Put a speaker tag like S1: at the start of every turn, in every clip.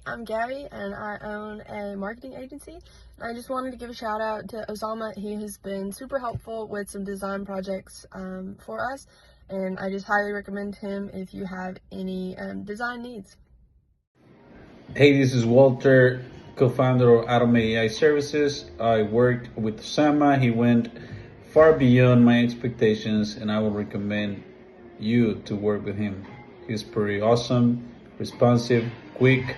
S1: I'm Gabby, and I own a marketing agency. I just wanted to give a shout out to Ossama. He has been super helpful with some design projects for us, and I just highly recommend him if you have any design needs.
S2: Hey, this is Walter, co-founder of Automate AI Services. I worked with Ossama. He went far beyond my expectations, and I would recommend you to work with him. He's pretty awesome, responsive, quick,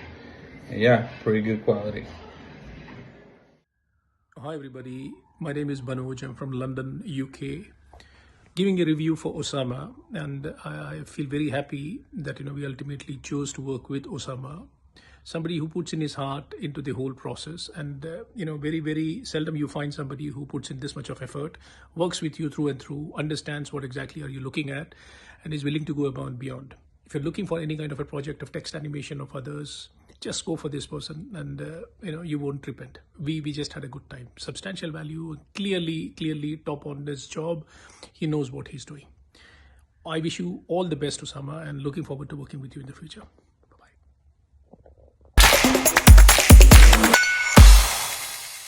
S2: and yeah, pretty good quality.
S3: Hi everybody, my name is Mehmood. I'm from London, UK. Giving a review for Ossama, and I feel very happy that we ultimately chose to work with Ossama, somebody who puts in his heart into the whole process. And very seldom you find somebody who puts in this much of effort, works with you through and through, understands what exactly are you looking at, and is willing to go above and beyond. If you're looking for any kind of a project of text animation of others, just go for this person, and you won't repent. We just had a good time. Substantial value, clearly top on this job. He knows what he's doing. I wish you all the best, Ossama, and looking forward to working with you in the future.